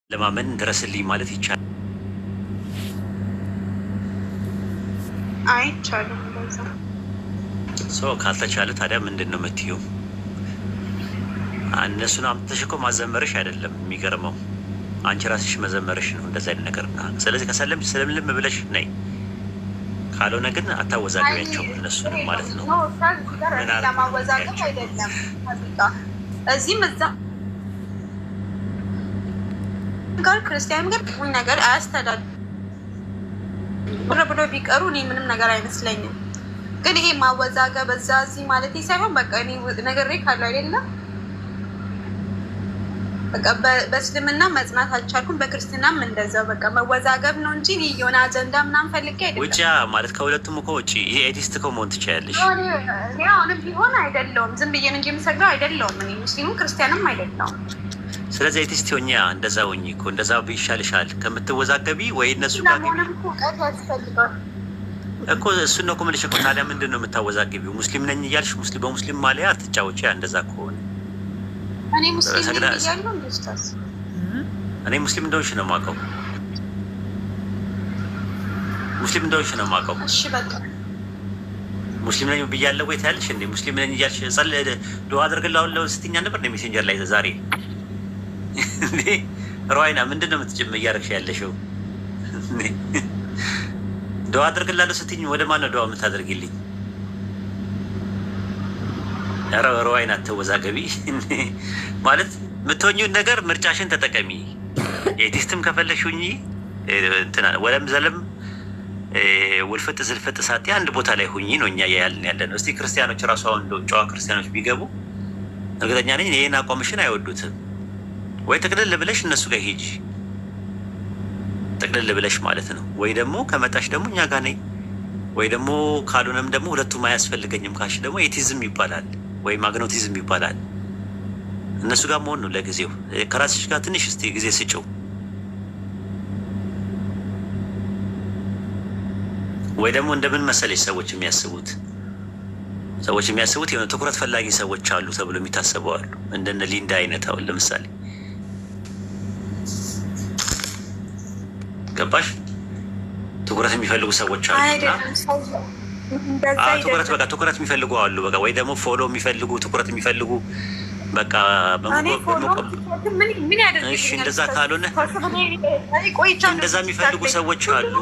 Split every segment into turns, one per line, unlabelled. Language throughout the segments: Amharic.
ለማመን ድረስልኝ ማለት ይቻላል?
አይቻልም። በዛ
ሰው ካልተቻለ ታዲያ ምንድን ነው የምትይው? እነሱን አምጥተሽ እኮ ማዘመርሽ አይደለም የሚገርመው፣ አንቺ ራስሽ መዘመርሽ ነው እንደዛ አይነት ነገር። ስለዚህ ከሰለምሽ ስለምልም ብለሽ ነይ፣ ካልሆነ ግን አታወዛግቢያቸው እነሱንም ማለት ነው።
ለማወዛገብ አይደለም። እዚህም እዛ ጋር ክርስቲያን ጋር ቁም ነገር አያስተዳድርም ብሎ ቢቀሩ እኔ ምንም ነገር አይመስለኝም። ግን ይሄ ማወዛገብ እዛ እዚህ ማለት ሳይሆን በቃ እኔ ነገሬ ካለው አይደለም በቃ በእስልምና መጽናት አልቻልኩም፣ በክርስትናም እንደዛው በቃ መወዛገብ ነው እንጂ የሆነ አጀንዳ ምናምን ፈልጌ አይደለም።
ውጭ ማለት ከሁለቱም እኮ ውጭ ይሄ ኤቲስት እኮ መሆን ትችያለሽ።
እኔ አሁንም ቢሆን አይደለውም ዝም ብዬ እንጂ የምሰግደው አይደለውም። እኔ ሙስሊሙም ክርስቲያንም አይደለውም።
ስለዚህ ኤቲስት ሆኛ እንደዛ ሆኝ እኮ እንደዛ ይሻልሻል ከምትወዛገቢ ወይ እነሱ ጋር
እውቀት ያስፈልጋል
እኮ። እሱን ነው እኮ የምልሽ እኮ። ታዲያ ምንድን ነው የምታወዛግቢው? ሙስሊም ነኝ እያልሽ በሙስሊም ማሊያ አትጫወቺ። እንደዛ ከሆነ
እኔ ሙስሊም ነኝ እያለሁ እንደስታስ
እኔ ሙስሊም እንደሆንሽ ነው የማውቀው። ሙስሊም እንደሆንሽ ነው የማውቀው።
እሺ በቃ
ሙስሊም ነኝ ብያለሁ ወይ ታያለሽ እንዴ? ሙስሊም ነኝ እያልሽ ዱዓ አድርግልሃለሁ ስትይኝ ነበር ነው ሜሴንጀር ላይ ዛሬ እንዴ? ሮይና ምንድን ነው እያደረግሽ ያለሽው? ዱዓ አድርግልሃለሁ ስትይኝ ወደ ማን ነው ዱዓ የምታደርጊልኝ? ኧረ ሮይና ተወዛገቢ ማለት የምትሆኚውን ነገር ምርጫሽን ተጠቀሚ። ኤቲስትም ከፈለግሽ ሁኚ፣ እንትና ወለም ዘለም ውልፍጥ ዝልፍጥ ሳትይ አንድ ቦታ ላይ ሁኚ ነው እኛ ያልን ያለ ነው። እስቲ ክርስቲያኖች ራሱ አሁን ጨዋ ክርስቲያኖች ቢገቡ እርግጠኛ ነኝ ይህን አቋምሽን አይወዱትም። ወይ ጥቅልል ብለሽ እነሱ ጋር ሂጂ፣ ጥቅልል ብለሽ ማለት ነው። ወይ ደግሞ ከመጣሽ ደግሞ እኛ ጋር ነኝ፣ ወይ ደግሞ ካልሆነም ደግሞ ሁለቱም አያስፈልገኝም ካልሽ ደግሞ ኤቲዝም ይባላል ወይም አግኖቲዝም ይባላል። እነሱ ጋር መሆን ነው ለጊዜው። ከራስሽ ጋር ትንሽ እስቲ ጊዜ ስጭው። ወይ ደግሞ እንደምን መሰለሽ ሰዎች የሚያስቡት የሆነ ትኩረት ፈላጊ ሰዎች አሉ ተብሎ የሚታሰበው አሉ። እንደነ ሊንዳ አይነት አሁን ለምሳሌ ገባሽ? ትኩረት የሚፈልጉ ሰዎች አሉና ትኩረት የሚፈልጉ አሉ። በቃ ወይ ደግሞ ፎሎ የሚፈልጉ ትኩረት የሚፈልጉ በቃ እሺ፣ እንደዛ ካልሆነ እንደዛ የሚፈልጉ ሰዎች አሉ።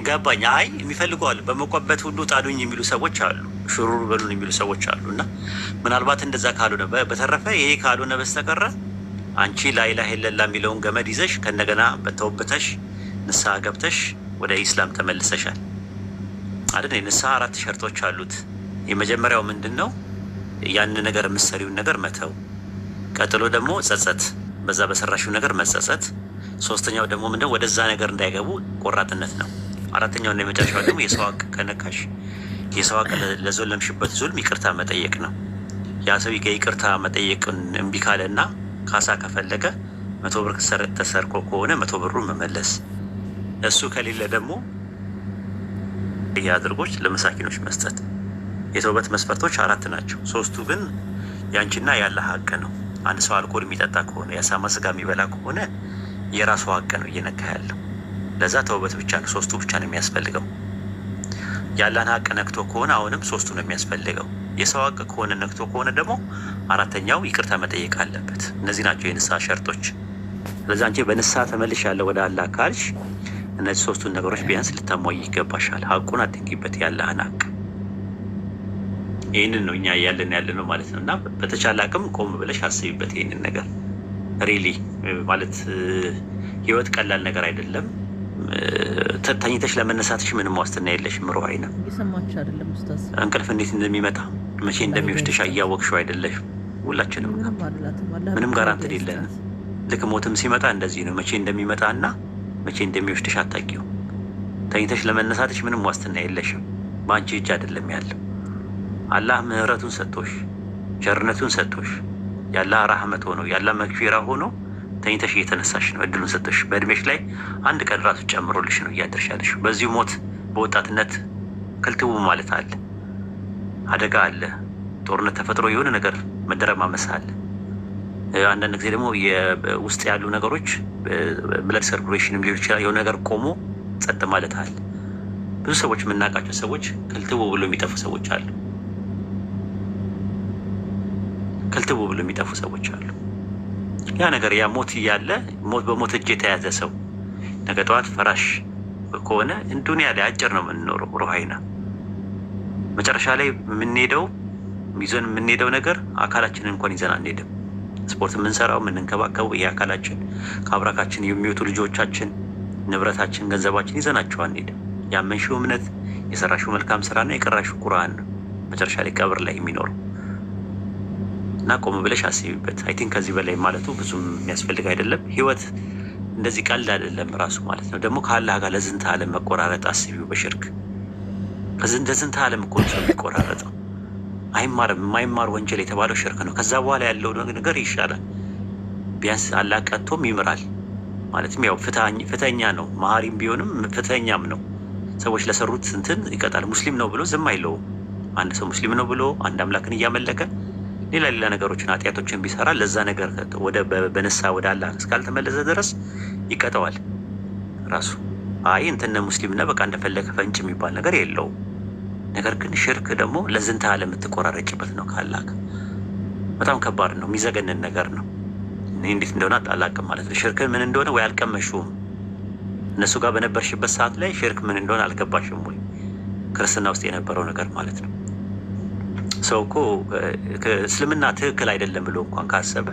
ገባኝ። አይ የሚፈልጉ አሉ። በመቆበት ሁሉ ጣሉኝ የሚሉ ሰዎች አሉ። ሽሩር በሉን የሚሉ ሰዎች አሉ። እና ምናልባት እንደዛ ካልሆነ በተረፈ ይሄ ካልሆነ በስተቀረ አንቺ ላኢላሀ ኢለላህ የሚለውን ገመድ ይዘሽ ከእንደገና በተወብተሽ ንስሐ ገብተሽ ወደ ኢስላም ተመልሰሻል አይደል? የንስሐ 4 ሸርጦች አሉት። የመጀመሪያው ምንድን ነው? ያን ነገር የምትሰሪውን ነገር መተው። ቀጥሎ ደግሞ ጸጸት፣ በዛ በሰራሽው ነገር መጸጸት። ሶስተኛው ደግሞ ምንድነው? ወደዛ ነገር እንዳይገቡ ቆራጥነት ነው። አራተኛው እና የመጨረሻው ደግሞ የሰው ሀቅ ከነካሽ የሰው ሀቅ ለዘለምሽበት ዙልም ይቅርታ መጠየቅ ነው። ያ ሰው ይቅርታ መጠየቅን እምቢ ካለ እና ካሳ ከፈለገ 100 ብር ተሰርቆ ከሆነ 100 ብሩን መመለስ። እሱ ከሌለ ደግሞ አድርጎች ለመሳኪኖች መስጠት። የተውበት መስፈርቶች 4 ናቸው። 3ቱ ግን ያንቺና ያለ ሀቅ ነው። አንድ ሰው አልኮል የሚጠጣ ከሆነ የአሳማ ስጋ የሚበላ ከሆነ የራሱ ሀቅ ነው እየነካ ያለው። ለዛ ተውበት ብቻ ነው፣ 3ቱ ብቻ ነው የሚያስፈልገው። ያለን ሀቅ ነክቶ ከሆነ አሁንም 3ቱ ነው የሚያስፈልገው። የሰው ሀቅ ከሆነ ነክቶ ከሆነ ደግሞ 4ተኛው ይቅርታ መጠየቅ አለበት። እነዚህ ናቸው የንስሐ ሸርጦች። ስለዚህ አንቺ በንስሐ ተመልሻለሁ ወደ አላህ ካልሽ እነዚህ 3ቱን ነገሮች ቢያንስ ልታሟይ ይገባሻል። ሀቁን አትንኪበት፣ ያለህን ሀቅ። ይህንን ነው እኛ ያለ ነው ማለት ነው። እና በተቻለ አቅም ቆም ብለሽ አስቢበት ይህንን ነገር። ሪሊ ማለት ህይወት ቀላል ነገር አይደለም። ተኝተሽ ለመነሳትሽ ምንም ዋስትና የለሽም። ምሮሃይና እንቅልፍ እንዴት እንደሚመጣ መቼ እንደሚወስድሽ እያወቅሽው አይደለሽም። ሁላችንም ምንም ጋራንት የለንም። ልክ ሞትም ሲመጣ እንደዚህ ነው። መቼ እንደሚመጣ እና መቼ እንደሚወስድሽ አታውቂው። ተኝተሽ ለመነሳትሽ ምንም ዋስትና የለሽም። በአንቺ እጅ አይደለም ያለው። አላህ ምህረቱን ሰጥቶሽ ቸርነቱን ሰጥቶሽ ያላህ ራህመት ሆኖ ያላህ መግፊራ ሆኖ ተኝተሽ እየተነሳሽ ነው። እድሉን ሰጥቶሽ በእድሜሽ ላይ አንድ ቀን ራሱ ጨምሮልሽ ነው እያደርሽ ያለሽ። በዚሁ ሞት በወጣትነት ክልትቡ ማለት አለ፣ አደጋ አለ፣ ጦርነት ተፈጥሮ የሆነ ነገር መደረማመስ አለ። አንዳንድ ጊዜ ደግሞ ውስጥ ያሉ ነገሮች ብለድ ሰርኩሌሽንም ሊሆን ይችላል። የሆነ ነገር ቆሞ ጸጥ ማለት አለ። ብዙ ሰዎች የምናውቃቸው ሰዎች ክልትቡ ብሎ የሚጠፉ ሰዎች አሉ። ክልትቡ ብሎ የሚጠፉ ሰዎች አሉ። ያ ነገር ያ ሞት እያለ ሞት በሞት እጅ የተያዘ ሰው ነገ ጠዋት ፈራሽ ከሆነ ዱንያ ላይ አጭር ነው የምንኖረው። ሩሃይና መጨረሻ ላይ የምንሄደው ይዘን የምንሄደው ነገር አካላችንን እንኳን ይዘን አንሄድም። ስፖርት የምንሰራው የምንንከባከበው ይህ አካላችን ከአብራካችን የሚወጡ ልጆቻችን፣ ንብረታችን፣ ገንዘባችን ይዘናቸው አንሄድም። ያመንሽው እምነት፣ የሰራሽው መልካም ስራና የቀራሽው ቁርአን ነው መጨረሻ ላይ ቀብር ላይ የሚኖረው እና ቆም ብለሽ አስቢበት። አይ ቲንክ ከዚህ በላይ ማለቱ ብዙም የሚያስፈልግ አይደለም። ህይወት እንደዚህ ቀልድ አይደለም ራሱ ማለት ነው። ደግሞ ከአላህ ጋር ለዝንተ ዓለም መቆራረጥ አስቢው። በሽርክ ለዝንተ ዓለም እኮ ነው የሚቆራረጠው። አይማርም። የማይማር ወንጀል የተባለው ሽርክ ነው። ከዛ በኋላ ያለው ነገር ይሻላል። ቢያንስ አላህ ቀጥቶም ይምራል። ማለትም ያው ፍትሀኛ ነው። መሀሪም ቢሆንም ፍትሀኛም ነው። ሰዎች ለሰሩት እንትን ይቀጣል። ሙስሊም ነው ብሎ ዝም አይለውም። አንድ ሰው ሙስሊም ነው ብሎ አንድ አምላክን እያመለከ ሌላ ነገሮችን ኃጢአቶችን ቢሰራ ለዛ ነገር በነሳ ወደ አላህ እስካልተመለሰ ድረስ ይቀጠዋል ራሱ። አይ እንትን ሙስሊም ነህ በቃ እንደፈለገ ፈንጭ የሚባል ነገር የለውም። ነገር ግን ሽርክ ደግሞ ለዝንተ ዓለም የምትቆራረጭበት ነው ከአላህ ጋር። በጣም ከባድ ነው፣ የሚዘገንን ነገር ነው። እኔ እንዴት እንደሆነ አላውቅም ማለት ነው። ሽርክን ምን እንደሆነ ወይ አልቀመሽውም። እነሱ ጋር በነበርሽበት ሰዓት ላይ ሽርክ ምን እንደሆነ አልገባሽም ወይ? ክርስትና ውስጥ የነበረው ነገር ማለት ነው። ሰው እኮ እስልምና ትክክል አይደለም ብሎ እንኳን ካሰበ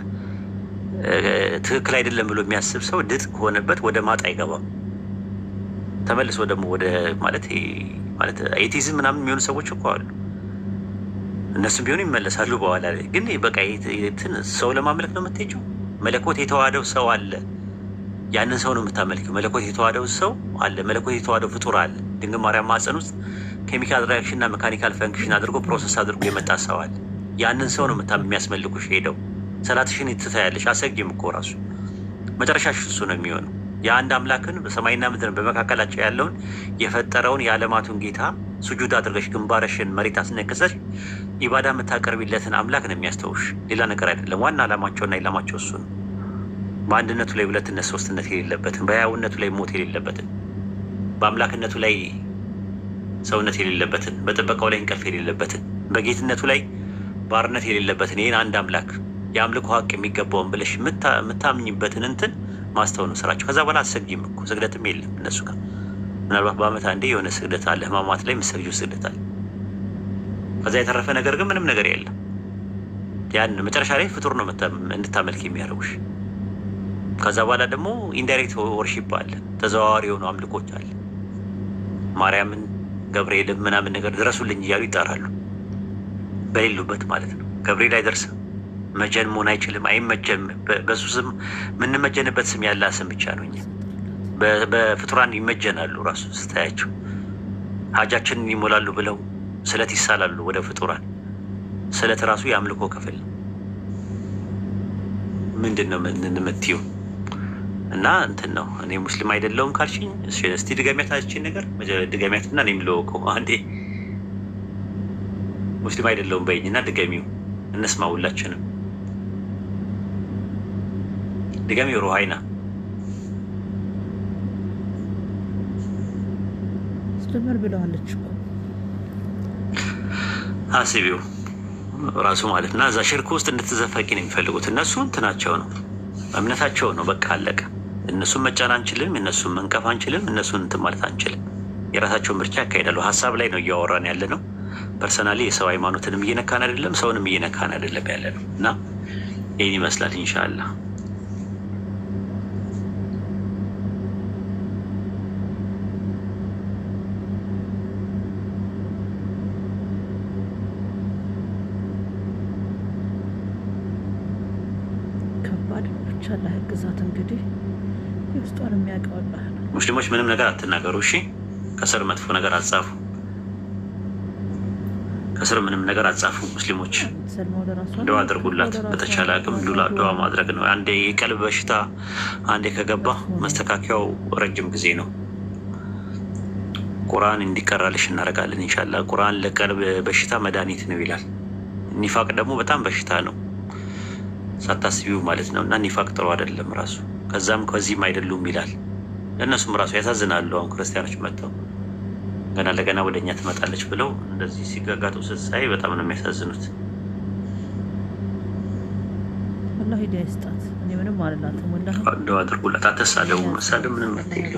ትክክል አይደለም ብሎ የሚያስብ ሰው ድጥ ከሆነበት ወደ ማጥ አይገባም። ተመልሶ ደግሞ ወደ ማለት ኤቲዝም ምናምን የሚሆኑ ሰዎች እኮ አሉ። እነሱም ቢሆኑ ይመለሳሉ በኋላ ላይ። ግን በቃ ሰው ለማምለክ ነው የምትሄጂው። መለኮት የተዋሃደው ሰው አለ። ያንን ሰው ነው የምታመልኪው። መለኮት የተዋሃደው ሰው አለ። መለኮት የተዋሃደው ፍጡር አለ። ድንግል ማርያም ማህፀን ውስጥ ኬሚካል ሪያክሽን እና ሜካኒካል ፈንክሽን አድርጎ ፕሮሰስ አድርጎ የመጣ ሰው አለ። ያንን ሰው ነው የሚያስመልኩሽ። ሄደው ሰላትሽን ትታያለሽ። አሰግጂም እኮ ራሱ መጨረሻሽ እሱ ነው የሚሆነው። የአንድ አምላክን በሰማይና ምድር በመካከላቸው ያለውን የፈጠረውን የዓለማቱን ጌታ ሱጁድ አድርገሽ ግንባርሽን መሬት አስነክሰሽ ኢባዳ የምታቀርቢለትን አምላክ ነው የሚያስተውሽ፣ ሌላ ነገር አይደለም። ዋና ዓላማቸውና ኢላማቸው እሱ ነው። በአንድነቱ ላይ ሁለትነት ሶስትነት የሌለበትን፣ በሕያውነቱ ላይ ሞት የሌለበትን፣ በአምላክነቱ ላይ ሰውነት የሌለበትን፣ በጥበቃው ላይ እንቅልፍ የሌለበትን፣ በጌትነቱ ላይ ባርነት የሌለበትን ይህን አንድ አምላክ የአምልኮ ሀቅ የሚገባውን ብለሽ የምታምኝበትን እንትን ማስተው ነው ስራቸው። ከዛ በኋላ አሰግጂም እኮ ስግደትም የለም እነሱ ጋር። ምናልባት በዓመት አንዴ የሆነ ስግደት አለ፣ ህማማት ላይ የምትሰግጂው ስግደት አለ። ከዛ የተረፈ ነገር ግን ምንም ነገር የለም። ያን መጨረሻ ላይ ፍጡር ነው እንድታመልክ የሚያደርጉሽ። ከዛ በኋላ ደግሞ ኢንዳይሬክት ወርሺፕ አለ፣ ተዘዋዋሪ የሆኑ አምልኮች አለ። ማርያምን ገብርኤልን ምናምን ነገር ድረሱልኝ እያሉ ይጠራሉ፣ በሌሉበት ማለት ነው። ገብርኤል አይደርስም፣ መጀን መሆን አይችልም፣ አይመጀም። በሱ ስም የምንመጀንበት ስም ያለ ስም ብቻ ነው። እኛ በፍጡራን ይመጀናሉ። ራሱ ስታያቸው ሀጃችንን ይሞላሉ ብለው ስለት ይሳላሉ ወደ ፍጡራን። ስለት ራሱ የአምልኮ ክፍል ምንድን ነው የምትይው? እና እንትን ነው። እኔ ሙስሊም አይደለሁም ካልሽኝ እስቲ ድገሚያት አለችኝ ነገር ድገሚያትና እኔ የምለወቀው አንዴ ሙስሊም አይደለሁም በይኝ እና ድገሚው፣ እንስማ ሁላችንም። ድገሚው ሩሃይና።
ስትመር ብለዋለች እኮ
አስቢው ራሱ ማለት እና እዛ ሽርክ ውስጥ እንድትዘፈቂ ነው የሚፈልጉት። እነሱ እንትናቸው ነው፣ እምነታቸው ነው። በቃ አለቀ። እነሱን መጫን አንችልም፣ እነሱን መንቀፍ አንችልም፣ እነሱን እንትን ማለት አንችልም። የራሳቸውን ምርጫ ያካሄዳሉ። ሀሳብ ላይ ነው እያወራን ያለ ነው። ፐርሰናሊ የሰው ሃይማኖትንም እየነካን አይደለም፣ ሰውንም እየነካን አይደለም ያለ ነው። እና ይህን ይመስላል ኢንሻአላህ።
አላህ ግዛት እንግዲህ የውስጧን የሚያውቀው አላህ ነው።
ሙስሊሞች ምንም ነገር አትናገሩ እሺ። ከስር መጥፎ ነገር አትጻፉ። ከስር ምንም ነገር አትጻፉ። ሙስሊሞች ዱዓ አድርጉላት። በተቻለ አቅም ዱዓ ማድረግ ነው። አንዴ የቀልብ በሽታ አንዴ ከገባ መስተካከያው ረጅም ጊዜ ነው። ቁርአን እንዲቀራልሽ እናደርጋለን ኢንሻአላህ። ቁርአን ለቀልብ በሽታ መድኃኒት ነው ይላል። ኒፋቅ ደግሞ በጣም በሽታ ነው። ሳታስቢው ማለት ነው። እና ኒፋቅ ጥሩ አይደለም ራሱ። ከዛም ከዚህም አይደሉም ይላል። ለእነሱም ራሱ ያሳዝናሉ። አሁን ክርስቲያኖች መጥተው ገና ለገና ወደ እኛ ትመጣለች ብለው እንደዚህ ሲጋጋጡ ስትሳይ በጣም ነው የሚያሳዝኑት።
ወላሂ ሂዳያ ይስጣት። እኔ ምንም አልላትም። ወላሂ
እንደው አድርጉላት። አትሳደቡ። መሳደብ ምንም አትይሉ።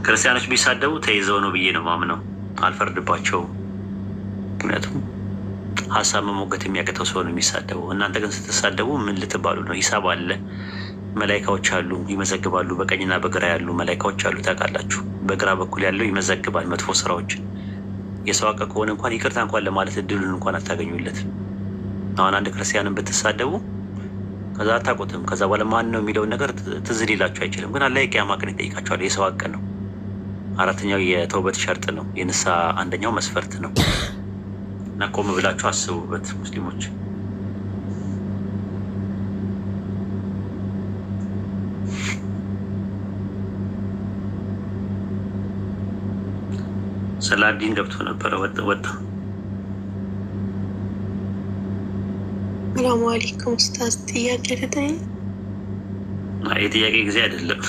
ክርስቲያኖች ቢሳደቡ ተይዘው ነው ብዬ ነው ማምነው። አልፈርድባቸውም። ምክንያቱም ሀሳብ መሞገት የሚያቅተው ሰው ነው የሚሳደበው። እናንተ ግን ስትሳደቡ ምን ልትባሉ ነው? ሂሳብ አለ፣ መላይካዎች አሉ ይመዘግባሉ። በቀኝና በግራ ያሉ መላይካዎች አሉ ታውቃላችሁ። በግራ በኩል ያለው ይመዘግባል መጥፎ ስራዎችን። የሰው ሀቅ ከሆነ እንኳን ይቅርታ እንኳን ለማለት እድሉን እንኳን አታገኙለት። አሁን አንድ ክርስቲያንን ብትሳደቡ ከዛ አታውቁትም። ከዛ በኋላ ማን ነው የሚለውን ነገር ትዝ ሊላችሁ አይችልም። ግን አላህ የቂያማ ቀን ይጠይቃችኋል። የሰው ሀቅ ነው። አራተኛው የተውበት ሸርጥ ነው። የንስሐ አንደኛው መስፈርት ነው። እና ቆም ብላችሁ አስቡበት ሙስሊሞች። ሰላዲን ገብቶ ነበረ ወጣ።
ሰላሙ አለይኩም ኡስታዝ፣ ጥያቄ ልጠይቅ?
የጥያቄ ጊዜ አይደለም።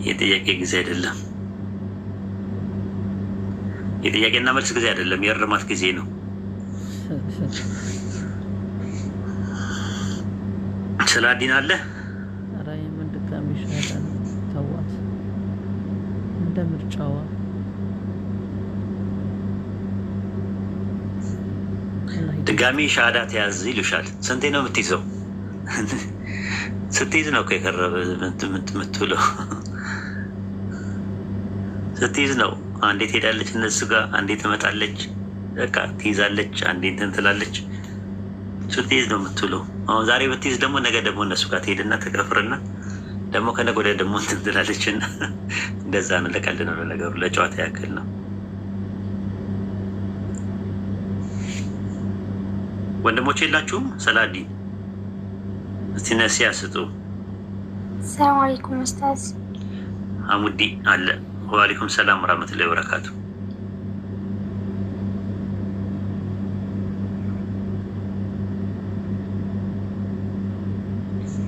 የጥያቄ ጊዜ አይደለም። የጥያቄና መልስ ጊዜ አይደለም። የእርማት ጊዜ ነው። ሰላዲን አለ።
ኧረ የምን ድጋሚ ሻሃዳ ተዋት፣ እንደ ምርጫዋ
ድጋሚ ሻሃዳ ተያዝ ይሉሻል። ስንቴ ነው የምትይዘው? ስትይዝ ነው የቀረበ የምትውለው። ስትይዝ ነው። አንዴ ትሄዳለች እነሱ ጋር፣ አንዴ ትመጣለች፣ በቃ ትይዛለች፣ አንዴ እንትን ትላለች። ስትይዝ ነው የምትውለው። አሁን ዛሬ ብትይዝ ደግሞ ነገ ደግሞ እነሱ ጋር ትሄድና ትቀፍርና ደግሞ ከነገ ወዲያ ደግሞ እንትን ትላለች። እና እንደዛ ነው። ለቀልድ ነው፣ ለነገሩ ለጨዋታ ያክል ነው። ወንድሞች የላችሁም? ሰላዲ እስቲ ነሲያ ስጡ።
ሰላም አለይኩም ኡስታዝ።
አሙዲ አለ። ወአለይኩም ሰላም ወራህመቱላሂ ወበረካቱ።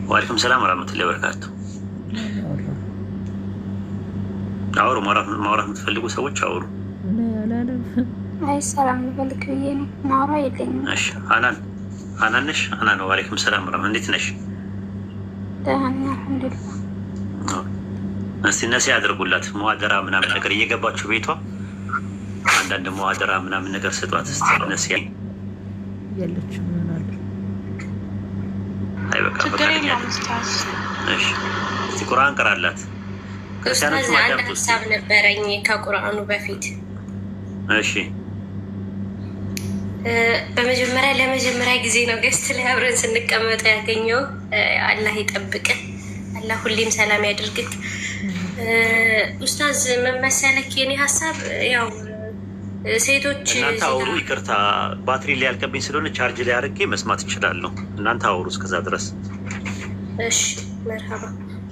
ወአለይኩም ሰላም ወራህመቱላሂ ወበረካቱ። አውሩ። ማውራት የምትፈልጉ ሰዎች አውሩ።
አይ ሰላም ልበልክ ብዬ ነው። ማውራ የለኝም።
እሺ አናን ነሽ? አናን ነው። ወአለይኩም ሰላም ወራህመቱላሂ። እንዴት ነሽ?
ደህና ነኝ አልሐምዱሊላህ።
እስቲ ነሲ ያድርጉላት። መዋደራ ምናምን ነገር እየገባችሁ ቤቷ አንዳንድ መዋደራ ምናምን ነገር ስጧት። እስቲ ነሲ
የለችም ይሆናል።
አይ በቃ
ችግር የለም ኡስታዝ።
እሺ እስቲ ቁርአን ቀራላት። ክርስቲያኖች
አንድ ሀሳብ ነበረኝ ከቁርአኑ በፊት።
እሺ
በመጀመሪያ ለመጀመሪያ ጊዜ ነው ገስት ላይ አብረን ስንቀመጥ ያገኘው። አላህ ይጠብቅህ፣ አላህ ሁሌም ሰላም ያድርግህ። ኡስታዝ ምን መሰለክ የኔ ሀሳብ ያው ሴቶች
እናንተ አውሩ። ይቅርታ ባትሪ ሊያልቅብኝ ስለሆነ ቻርጅ ላይ አድርጌ መስማት እችላለሁ። እናንተ አውሩ እስከዛ ድረስ።
እሺ መርሀባ።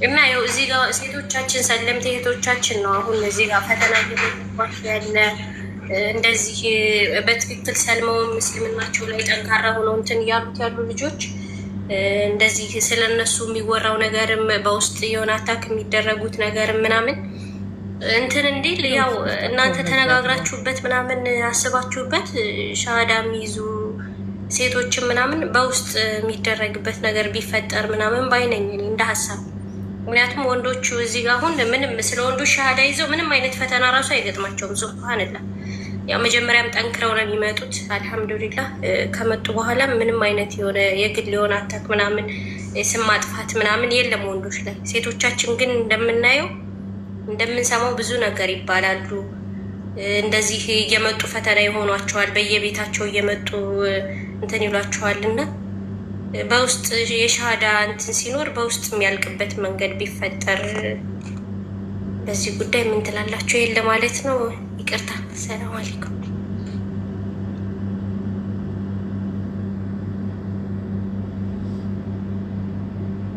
እና ያው እዚህ ጋር ሴቶቻችን ሰለምቴ እህቶቻችን ነው አሁን እዚህ ጋር ፈተና እየገባቸው ያለ እንደዚህ በትክክል ሰልመው ምስልምናቸው ላይ ጠንካራ ሆነው እንትን እያሉት ያሉ ልጆች እንደዚህ ስለነሱ የሚወራው ነገርም በውስጥ የሆነ አታክ የሚደረጉት ነገርም ምናምን እንትን እንዲል ያው እናንተ ተነጋግራችሁበት ምናምን አስባችሁበት ሻሃዳ የሚይዙ ሴቶችን ምናምን በውስጥ የሚደረግበት ነገር ቢፈጠር ምናምን ባይነኝ እንደ ሀሳብ። ምክንያቱም ወንዶቹ እዚህ ጋር አሁን ምንም ስለ ወንዶች ሻሃዳ ይዘው ምንም አይነት ፈተና ራሱ አይገጥማቸውም። ሱብሃንላ ያው መጀመሪያም ጠንክረው ነው የሚመጡት። አልሐምዱሊላህ ከመጡ በኋላ ምንም አይነት የሆነ የግል የሆነ አታክ ምናምን ስም ማጥፋት ምናምን የለም ወንዶች ላይ። ሴቶቻችን ግን እንደምናየው እንደምንሰማው ብዙ ነገር ይባላሉ። እንደዚህ እየመጡ ፈተና ይሆኗቸዋል። በየቤታቸው እየመጡ እንትን ይሏቸዋል። እና በውስጥ የሻሃዳ እንትን ሲኖር በውስጥ የሚያልቅበት መንገድ ቢፈጠር በዚህ ጉዳይ ምን ትላላችሁ? የለ ማለት ነው። ይቅርታ። ሰላም አለይኩም።